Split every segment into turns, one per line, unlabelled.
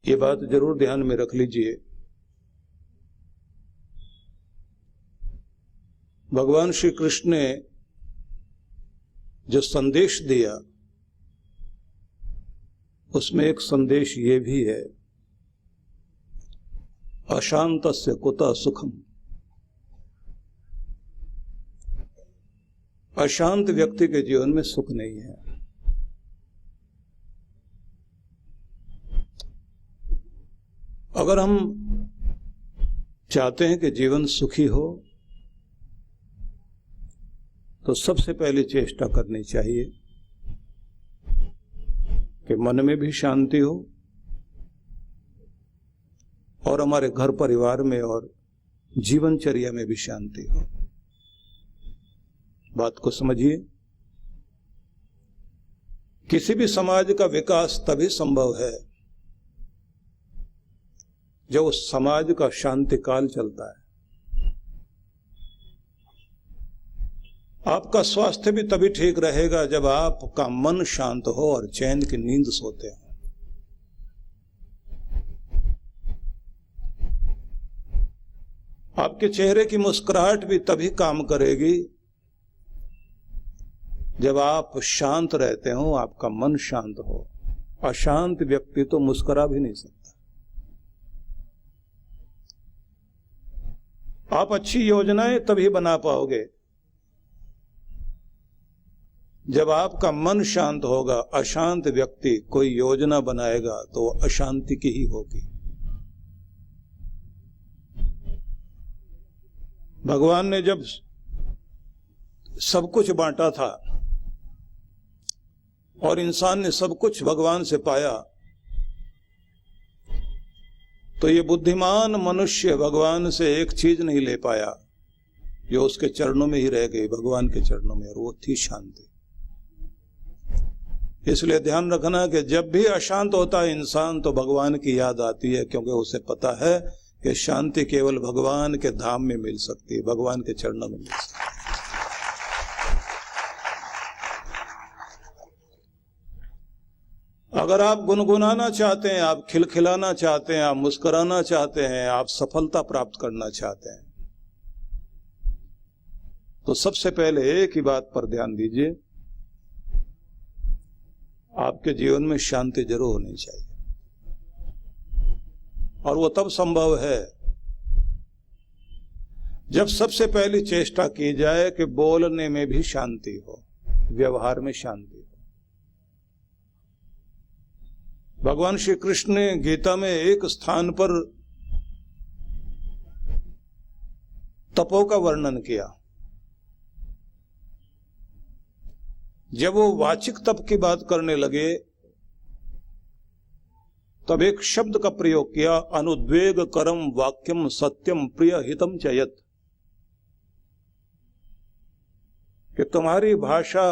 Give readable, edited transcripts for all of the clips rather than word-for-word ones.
ये बात जरूर ध्यान में रख लीजिए। भगवान श्री कृष्ण ने जो संदेश दिया उसमें एक संदेश ये भी है, अशांतस्य कुतः सुखम। अशांत व्यक्ति के जीवन में सुख नहीं है। अगर हम चाहते हैं कि जीवन सुखी हो तो सबसे पहले चेष्टा करनी चाहिए कि मन में भी शांति हो और हमारे घर परिवार में और जीवनचर्या में भी शांति हो। बात को समझिए। किसी भी समाज का विकास तभी संभव है जब उस समाज का शांति काल चलता है। आपका स्वास्थ्य भी तभी ठीक रहेगा जब आपका मन शांत हो और चैन की नींद सोते हो। आपके चेहरे की मुस्कुराहट भी तभी काम करेगी जब आप शांत रहते हो, आपका मन शांत हो। अशांत व्यक्ति तो मुस्कुरा भी नहीं सकता। आप अच्छी योजनाएं तभी बना पाओगे जब आपका मन शांत होगा। अशांत व्यक्ति कोई योजना बनाएगा तो अशांति की ही होगी। भगवान ने जब सब कुछ बांटा था और इंसान ने सब कुछ भगवान से पाया, तो ये बुद्धिमान मनुष्य भगवान से एक चीज नहीं ले पाया जो उसके चरणों में ही रह गई, भगवान के चरणों में, और वो थी शांति। इसलिए ध्यान रखना कि जब भी अशांत होता है इंसान तो भगवान की याद आती है, क्योंकि उसे पता है कि शांति केवल भगवान के धाम में मिल सकती है, भगवान के चरणों में मिल सकती है। अगर आप गुनगुनाना चाहते हैं, आप खिलखिलाना चाहते हैं, आप मुस्कुराना चाहते हैं, आप सफलता प्राप्त करना चाहते हैं, तो सबसे पहले एक ही बात पर ध्यान दीजिए, आपके जीवन में शांति जरूर होनी चाहिए। और वो तब संभव है जब सबसे पहली चेष्टा की जाए कि बोलने में भी शांति हो, व्यवहार में शांति हो। भगवान श्री कृष्ण ने गीता में एक स्थान पर तपो का वर्णन किया। जब वो वाचिक तप की बात करने लगे तब एक शब्द का प्रयोग किया, अनुद्वेग करम वाक्यम सत्यम प्रिय हितम चयत, कि तुम्हारी भाषा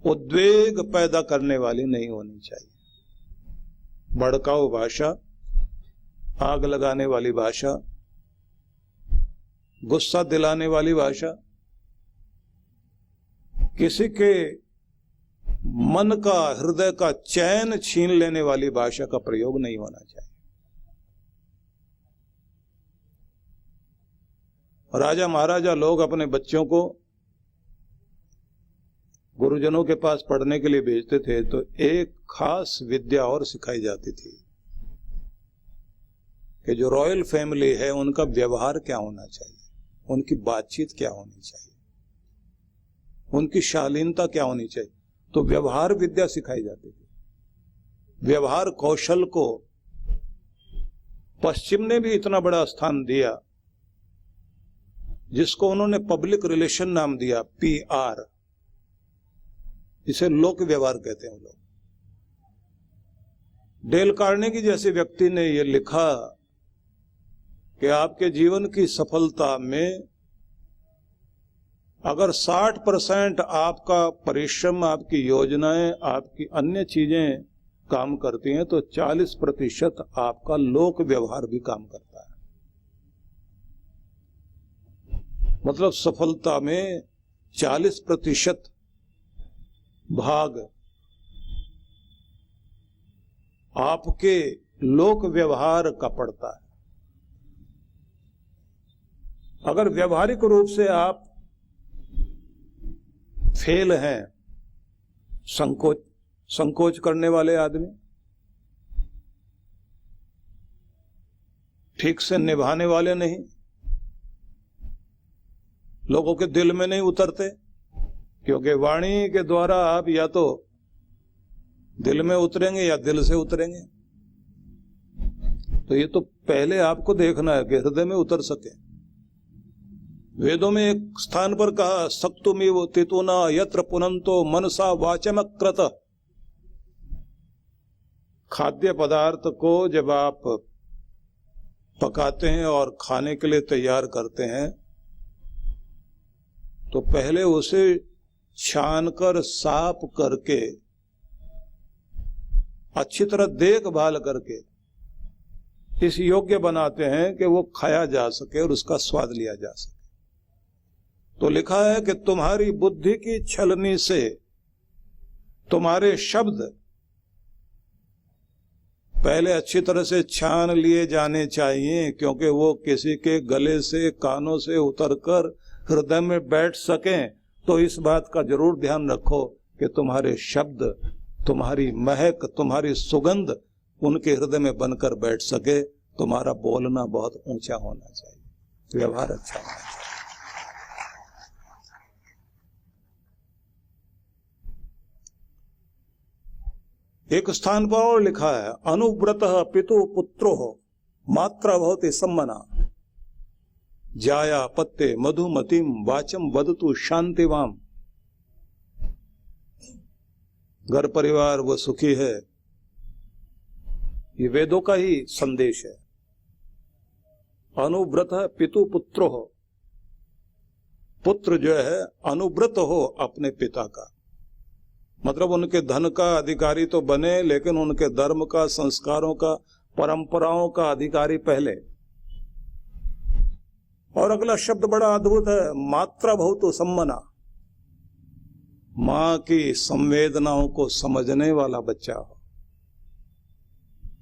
उद्वेग पैदा करने वाली नहीं होनी चाहिए। भड़काऊ भाषा, आग लगाने वाली भाषा, गुस्सा दिलाने वाली भाषा, किसी के मन का, हृदय का चैन छीन लेने वाली भाषा का प्रयोग नहीं होना चाहिए। राजा महाराजा लोग अपने बच्चों को गुरुजनों के पास पढ़ने के लिए भेजते थे तो एक खास विद्या और सिखाई जाती थी कि जो रॉयल फैमिली है उनका व्यवहार क्या होना चाहिए, उनकी बातचीत क्या होनी चाहिए, उनकी शालीनता क्या होनी चाहिए। तो व्यवहार विद्या सिखाई जाती थी। व्यवहार कौशल को पश्चिम ने भी इतना बड़ा स्थान दिया जिसको उन्होंने पब्लिक रिलेशन नाम दिया, PR, इसे लोक व्यवहार कहते हैं लोग। डेल कार्नेगी जैसे व्यक्ति ने यह लिखा कि आपके जीवन की सफलता में अगर 60% आपका परिश्रम, आपकी योजनाएं, आपकी अन्य चीजें काम करती हैं तो 40% आपका लोक व्यवहार भी काम करता है। मतलब सफलता में 40% भाग आपके लोक व्यवहार का पड़ता है। अगर व्यवहारिक रूप से आप फेल हैं, संकोच करने वाले आदमी, ठीक से निभाने वाले नहीं, लोगों के दिल में नहीं उतरते, क्योंकि वाणी के द्वारा आप या तो दिल में उतरेंगे या दिल से उतरेंगे। तो ये तो पहले आपको देखना है कि हृदय में उतर सके। वेदों में एक स्थान पर कहा, सक्तुमिव तितुना यत्र पुनंतो मनसा वाचमकृत। खाद्य पदार्थ को जब आप पकाते हैं और खाने के लिए तैयार करते हैं तो पहले उसे छानकर साफ करके अच्छी तरह देखभाल करके इस योग्य बनाते हैं कि वो खाया जा सके और उसका स्वाद लिया जा सके। तो लिखा है कि तुम्हारी बुद्धि की छलनी से तुम्हारे शब्द पहले अच्छी तरह से छान लिए जाने चाहिए, क्योंकि वो किसी के गले से कानों से उतरकर हृदय में बैठ सकें। तो इस बात का जरूर ध्यान रखो कि तुम्हारे शब्द, तुम्हारी महक, तुम्हारी सुगंध उनके हृदय में बनकर बैठ सके। तुम्हारा बोलना बहुत ऊंचा होना चाहिए, व्यवहार अच्छा होना चाहिए। एक स्थान पर और लिखा है, अनुव्रतः पितु पुत्रो मात्रा भवति सम्मना जाया पत्ते मधुमतिम वाचम वदतु शांतिवाम। घर परिवार वो सुखी है, ये वेदों का ही संदेश है। अनुव्रतः पितु पुत्रो, पुत्र जो है अनुव्रत हो अपने पिता का, मतलब उनके धन का अधिकारी तो बने, लेकिन उनके धर्म का, संस्कारों का, परंपराओं का अधिकारी पहले। और अगला शब्द बड़ा अद्भुत है, मात्रा भवतु सम्मना, मां की संवेदनाओं को समझने वाला बच्चा हो,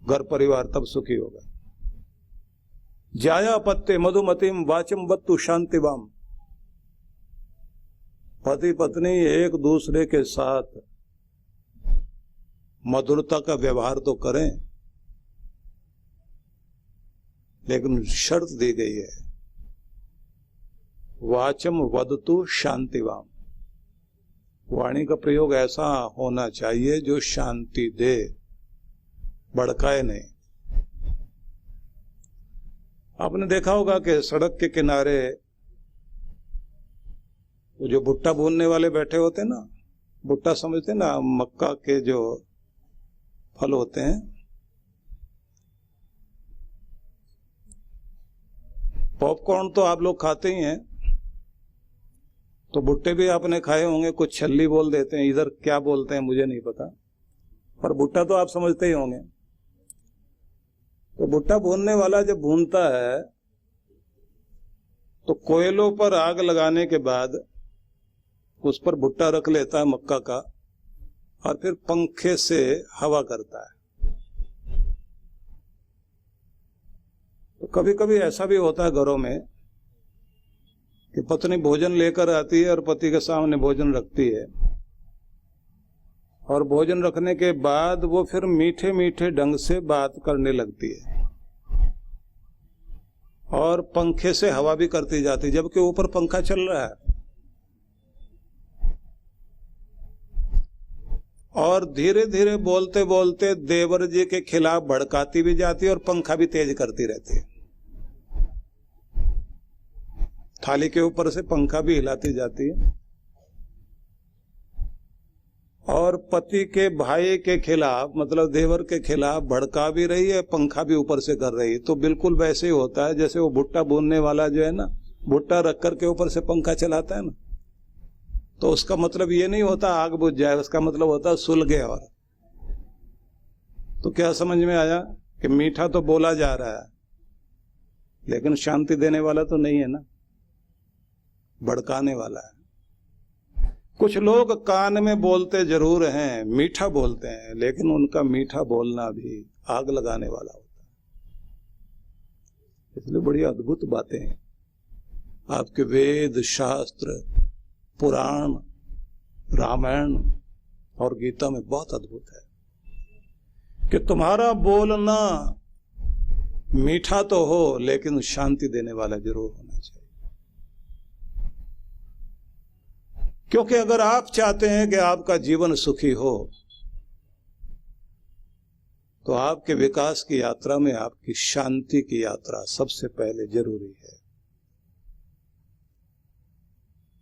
घर परिवार तब सुखी होगा। जाया पत्ते मधुमतिम वाचम वत्तु शांतिवाम, पति पत्नी एक दूसरे के साथ मधुरता का व्यवहार तो करें, लेकिन शर्त दी गई है, वाचम वदतु शांतिवाम। वाणी का प्रयोग ऐसा होना चाहिए जो शांति दे, भड़काए नहीं। आपने देखा होगा कि सड़क के किनारे वो जो भुट्टा भूनने वाले बैठे होते हैं ना, भुट्टा समझते हैं ना, मक्का के जो फल होते हैं, पॉपकॉर्न तो आप लोग खाते ही हैं, तो भुट्टे भी आपने खाए होंगे। कुछ छल्ली बोल देते हैं, इधर क्या बोलते हैं मुझे नहीं पता, पर भुट्टा तो आप समझते ही होंगे। तो भुट्टा भूनने वाला जब भूनता है तो कोयलों पर आग लगाने के बाद उस पर भुट्टा रख लेता है मक्का का, और फिर पंखे से हवा करता है। तो कभी कभी ऐसा भी होता है घरों में कि पत्नी भोजन लेकर आती है और पति के सामने भोजन रखती है, और भोजन रखने के बाद वो फिर मीठे मीठे ढंग से बात करने लगती है और पंखे से हवा भी करती जाती, जबकि ऊपर पंखा चल रहा है। और धीरे धीरे बोलते बोलते देवर जी के खिलाफ भड़काती भी जाती है और पंखा भी तेज करती रहती है, थाली के ऊपर से पंखा भी हिलाती जाती है। और पति के भाई के खिलाफ, मतलब देवर के खिलाफ भड़का भी रही है, पंखा भी ऊपर से कर रही है। तो बिल्कुल वैसे ही होता है जैसे वो भुट्टा भूनने वाला जो है ना, भुट्टा रख करके ऊपर से पंखा चलाता है ना, तो उसका मतलब ये नहीं होता आग बुझ जाए, उसका मतलब होता सुलगे। और तो क्या समझ में आया कि मीठा तो बोला जा रहा है, लेकिन शांति देने वाला तो नहीं है ना, भड़काने वाला है। कुछ लोग कान में बोलते जरूर हैं, मीठा बोलते हैं, लेकिन उनका मीठा बोलना भी आग लगाने वाला होता है। इसलिए बड़ी अद्भुत बातें हैं आपके वेद, शास्त्र, पुराण, रामायण और गीता में बहुत अद्भुत है कि तुम्हारा बोलना मीठा तो हो लेकिन शांति देने वाला जरूर होना चाहिए। क्योंकि अगर आप चाहते हैं कि आपका जीवन सुखी हो तो आपके विकास की यात्रा में आपकी शांति की यात्रा सबसे पहले जरूरी है।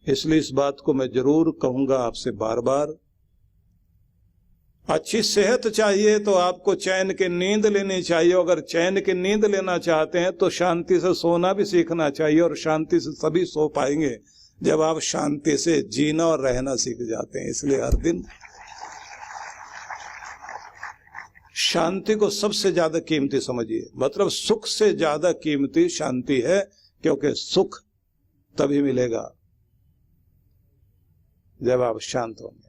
इसलिए इस बात को मैं जरूर कहूंगा आपसे बार बार, अच्छी सेहत चाहिए तो आपको चैन की नींद लेनी चाहिए। अगर चैन की नींद लेना चाहते हैं तो शांति से सोना भी सीखना चाहिए, और शांति से सभी सो पाएंगे जब आप शांति से जीना और रहना सीख जाते हैं। इसलिए हर दिन शांति को सबसे ज्यादा कीमती समझिए। मतलब सुख से ज्यादा कीमती शांति है, क्योंकि सुख तभी मिलेगा जब आप शांत होंगे।